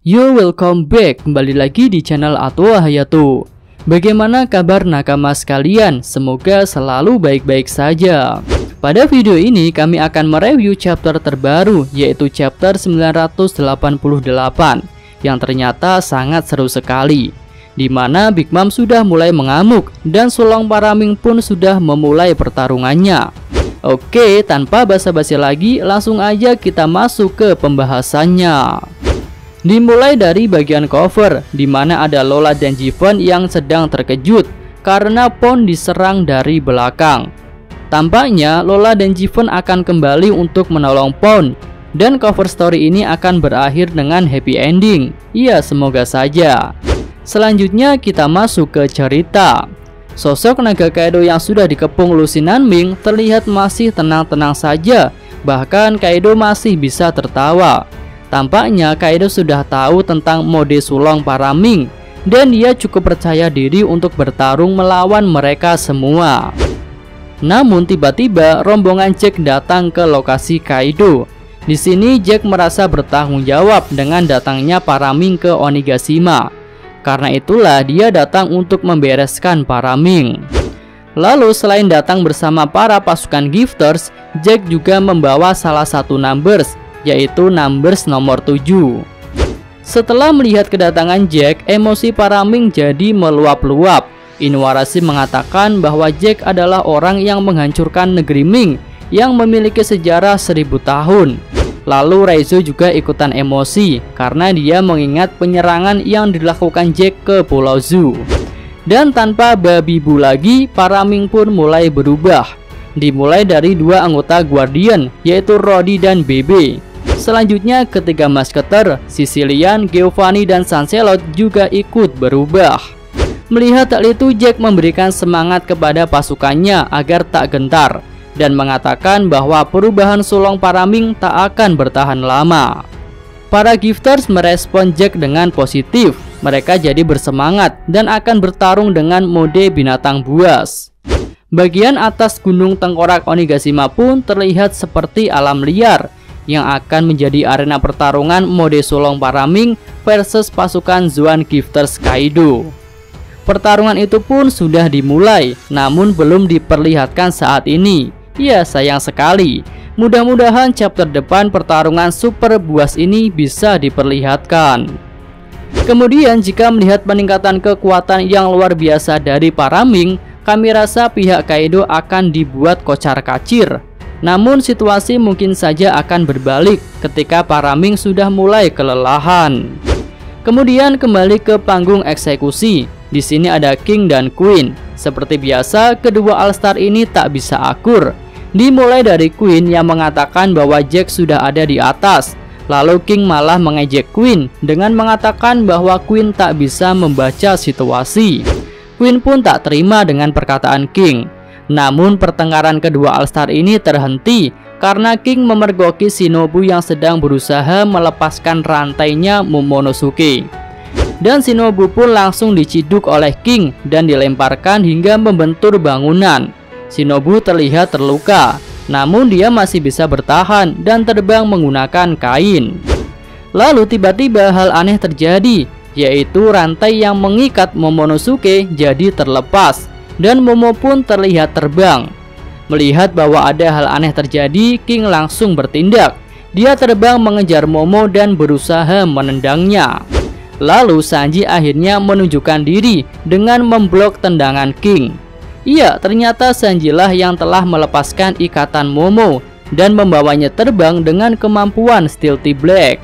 Yo, welcome back, kembali lagi di channel Atwa Hayato. Bagaimana kabar nakama sekalian? Semoga selalu baik-baik saja. Pada video ini kami akan mereview chapter terbaru, yaitu chapter 988, yang ternyata sangat seru sekali, di mana Big Mom sudah mulai mengamuk dan Sulong Paraming pun sudah memulai pertarungannya. Oke, tanpa basa-basi lagi, langsung aja kita masuk ke pembahasannya. Dimulai dari bagian cover, di mana ada Lola dan Jiven yang sedang terkejut karena Pon diserang dari belakang. Tampaknya Lola dan Jiven akan kembali untuk menolong Pon, dan cover story ini akan berakhir dengan happy ending. Iya, semoga saja. Selanjutnya kita masuk ke cerita. Sosok naga Kaido yang sudah dikepung Lucy Nanming terlihat masih tenang-tenang saja, bahkan Kaido masih bisa tertawa. Tampaknya Kaido sudah tahu tentang mode Sulong Paraming, dan dia cukup percaya diri untuk bertarung melawan mereka semua. Namun tiba-tiba rombongan Jack datang ke lokasi Kaido. Di sini Jack merasa bertanggung jawab dengan datangnya Paraming ke Onigashima. Karena itulah dia datang untuk membereskan Paraming. Lalu selain datang bersama para pasukan gifters, Jack juga membawa salah satu numbers, yaitu numbers nomor 7. Setelah melihat kedatangan Jack, emosi Paraming jadi meluap-luap. Inuarashi mengatakan bahwa Jack adalah orang yang menghancurkan negeri Ming yang memiliki sejarah 1000 tahun. Lalu Reizo juga ikutan emosi karena dia mengingat penyerangan yang dilakukan Jack ke Pulau Zu. Dan tanpa babi bu lagi, Paraming pun mulai berubah. Dimulai dari dua anggota Guardian, yaitu Rodi dan BB. Selanjutnya ketiga masketer, Sicilian, Giovanni, dan Sancelot juga ikut berubah. Melihat hal itu, Jack memberikan semangat kepada pasukannya agar tak gentar, dan mengatakan bahwa perubahan Sulong Paraming tak akan bertahan lama. Para gifters merespon Jack dengan positif. Mereka jadi bersemangat dan akan bertarung dengan mode binatang buas. Bagian atas gunung tengkorak Onigashima pun terlihat seperti alam liar, yang akan menjadi arena pertarungan mode Sulong Paraming versus pasukan Zoan Gifters Kaido. Pertarungan itu pun sudah dimulai, namun belum diperlihatkan saat ini. Ya, sayang sekali. Mudah-mudahan chapter depan pertarungan super buas ini bisa diperlihatkan. Kemudian jika melihat peningkatan kekuatan yang luar biasa dari Paraming, kami rasa pihak Kaido akan dibuat kocar-kacir. Namun situasi mungkin saja akan berbalik ketika Paraming sudah mulai kelelahan. Kemudian kembali ke panggung eksekusi. Di sini ada King dan Queen. Seperti biasa, kedua All-Star ini tak bisa akur. Dimulai dari Queen yang mengatakan bahwa Jack sudah ada di atas. Lalu King malah mengejek Queen dengan mengatakan bahwa Queen tak bisa membaca situasi. Queen pun tak terima dengan perkataan King. Namun pertengkaran kedua All-Star ini terhenti karena King memergoki Shinobu yang sedang berusaha melepaskan rantainya Momonosuke. Dan Shinobu pun langsung diciduk oleh King dan dilemparkan hingga membentur bangunan. Shinobu terlihat terluka, namun dia masih bisa bertahan dan terbang menggunakan kain. Lalu tiba-tiba hal aneh terjadi, yaitu rantai yang mengikat Momonosuke jadi terlepas, dan Momo pun terlihat terbang. Melihat bahwa ada hal aneh terjadi, King langsung bertindak. Dia terbang mengejar Momo dan berusaha menendangnya. Lalu Sanji akhirnya menunjukkan diri dengan memblok tendangan King. Iya, ternyata Sanjilah yang telah melepaskan ikatan Momo dan membawanya terbang dengan kemampuan Stealthy Black.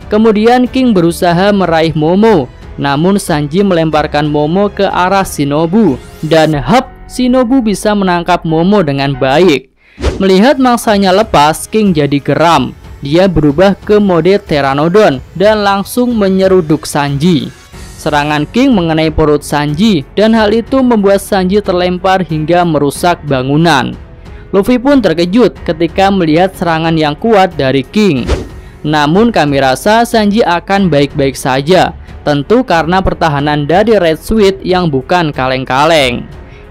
Kemudian King berusaha meraih Momo, namun Sanji melemparkan Momo ke arah Shinobu, dan Shinobu bisa menangkap Momo dengan baik. Melihat mangsanya lepas, King jadi geram. Dia berubah ke mode Pteranodon dan langsung menyeruduk Sanji. Serangan King mengenai perut Sanji, dan hal itu membuat Sanji terlempar hingga merusak bangunan. Luffy pun terkejut ketika melihat serangan yang kuat dari King. Namun kami rasa Sanji akan baik-baik saja, tentu karena pertahanan dari Red Sweet yang bukan kaleng-kaleng.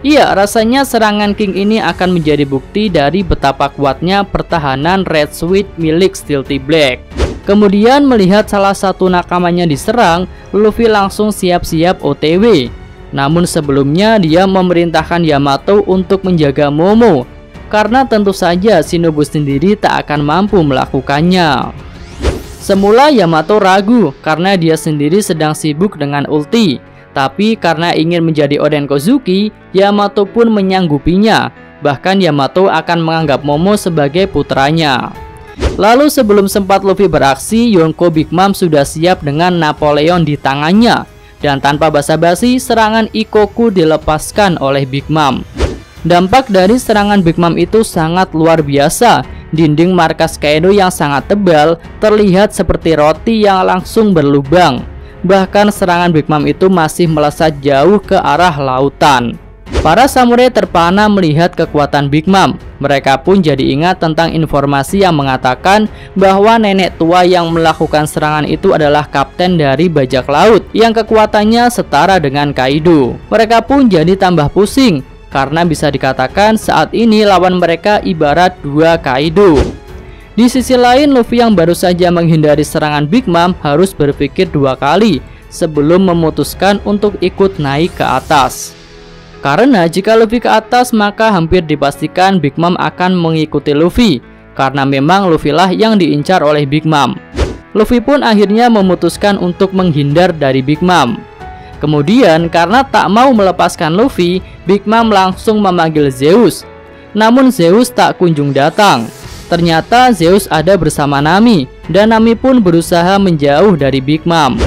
Iya, rasanya serangan King ini akan menjadi bukti dari betapa kuatnya pertahanan Red Sweet milik Stealthy Black. Kemudian melihat salah satu nakamanya diserang, Luffy langsung siap-siap OTW. Namun sebelumnya dia memerintahkan Yamato untuk menjaga Momo, karena tentu saja Shinobu sendiri tak akan mampu melakukannya. Semula Yamato ragu karena dia sendiri sedang sibuk dengan ulti, tapi karena ingin menjadi Oden Kozuki, Yamato pun menyanggupinya. Bahkan Yamato akan menganggap Momo sebagai putranya. Lalu sebelum sempat Luffy beraksi, Yonko Big Mom sudah siap dengan Napoleon di tangannya. Dan tanpa basa-basi, serangan Ikoku dilepaskan oleh Big Mom. Dampak dari serangan Big Mom itu sangat luar biasa. Dinding markas Kaido yang sangat tebal terlihat seperti roti yang langsung berlubang. Bahkan serangan Big Mom itu masih melesat jauh ke arah lautan. Para samurai terpana melihat kekuatan Big Mom. Mereka pun jadi ingat tentang informasi yang mengatakan bahwa nenek tua yang melakukan serangan itu adalah kapten dari bajak laut yang kekuatannya setara dengan Kaido. Mereka pun jadi tambah pusing karena bisa dikatakan saat ini lawan mereka ibarat dua Kaido. Di sisi lain, Luffy yang baru saja menghindari serangan Big Mom harus berpikir dua kali sebelum memutuskan untuk ikut naik ke atas. Karena jika Luffy ke atas, maka hampir dipastikan Big Mom akan mengikuti Luffy, karena memang Luffy lah yang diincar oleh Big Mom. Luffy pun akhirnya memutuskan untuk menghindar dari Big Mom. Kemudian karena tak mau melepaskan Luffy, Big Mom langsung memanggil Zeus. Namun Zeus tak kunjung datang. Ternyata Zeus ada bersama Nami, dan Nami pun berusaha menjauh dari Big Mom.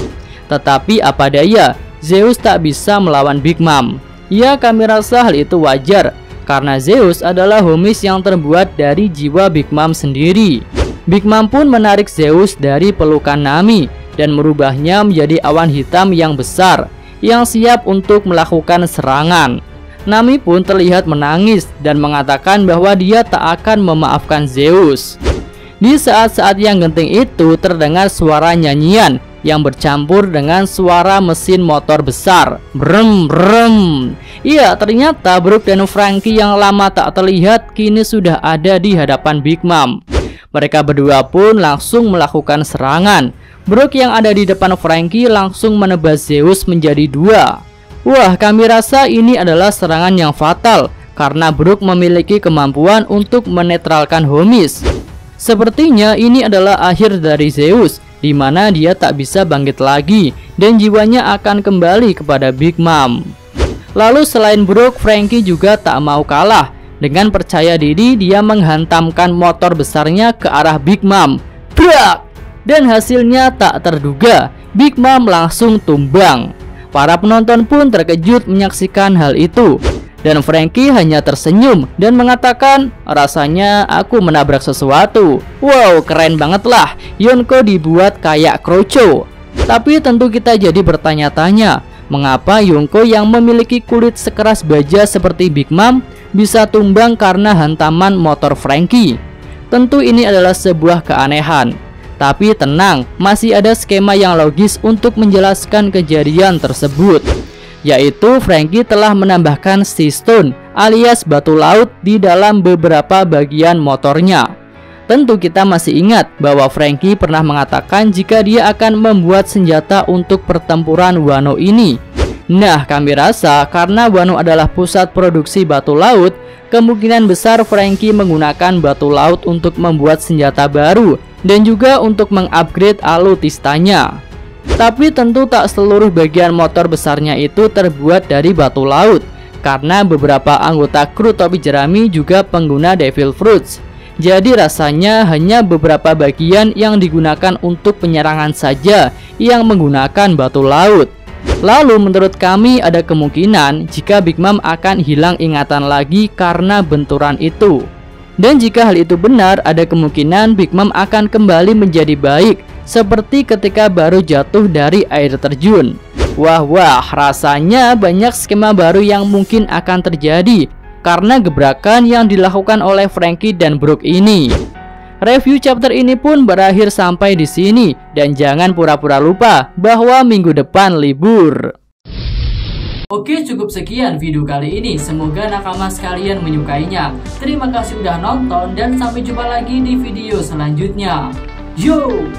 Tetapi apa daya, Zeus tak bisa melawan Big Mom. Ya, kami rasa hal itu wajar, karena Zeus adalah homies yang terbuat dari jiwa Big Mom sendiri. Big Mom pun menarik Zeus dari pelukan Nami dan merubahnya menjadi awan hitam yang besar yang siap untuk melakukan serangan. Nami pun terlihat menangis dan mengatakan bahwa dia tak akan memaafkan Zeus. Di saat-saat yang genting itu terdengar suara nyanyian yang bercampur dengan suara mesin motor besar. Brem brem. Iya, ternyata Brook dan Franky yang lama tak terlihat kini sudah ada di hadapan Big Mom. Mereka berdua pun langsung melakukan serangan. Brook yang ada di depan Franky langsung menebas Zeus menjadi dua. Wah, kami rasa ini adalah serangan yang fatal karena Brook memiliki kemampuan untuk menetralkan homies. Sepertinya ini adalah akhir dari Zeus, di mana dia tak bisa bangkit lagi dan jiwanya akan kembali kepada Big Mom. Lalu selain Brook, Franky juga tak mau kalah. Dengan percaya diri, dia menghantamkan motor besarnya ke arah Big Mom. Brak! Dan hasilnya tak terduga, Big Mom langsung tumbang. Para penonton pun terkejut menyaksikan hal itu. Dan Franky hanya tersenyum dan mengatakan, rasanya aku menabrak sesuatu. Wow, keren banget lah, Yonko dibuat kayak Croucho. Tapi tentu kita jadi bertanya-tanya, mengapa Yonko yang memiliki kulit sekeras baja seperti Big Mom bisa tumbang karena hantaman motor Franky? Tentu ini adalah sebuah keanehan. Tapi tenang, masih ada skema yang logis untuk menjelaskan kejadian tersebut, yaitu Franky telah menambahkan Sea Stone alias batu laut di dalam beberapa bagian motornya. Tentu kita masih ingat bahwa Franky pernah mengatakan jika dia akan membuat senjata untuk pertempuran Wano ini. Nah, kami rasa karena Wano adalah pusat produksi batu laut, kemungkinan besar Franky menggunakan batu laut untuk membuat senjata baru dan juga untuk mengupgrade alutistanya. Tapi tentu tak seluruh bagian motor besarnya itu terbuat dari batu laut, karena beberapa anggota kru topi jerami juga pengguna Devil Fruits. Jadi rasanya hanya beberapa bagian yang digunakan untuk penyerangan saja yang menggunakan batu laut. Lalu menurut kami ada kemungkinan jika Big Mom akan hilang ingatan lagi karena benturan itu. Dan jika hal itu benar, ada kemungkinan Big Mom akan kembali menjadi baik seperti ketika baru jatuh dari air terjun. Wah, rasanya banyak skema baru yang mungkin akan terjadi karena gebrakan yang dilakukan oleh Franky dan Brook ini. Review chapter ini pun berakhir sampai di sini, dan jangan pura-pura lupa bahwa minggu depan libur. Oke, cukup sekian video kali ini. Semoga nakama sekalian menyukainya. Terima kasih udah nonton dan sampai jumpa lagi di video selanjutnya. Yo!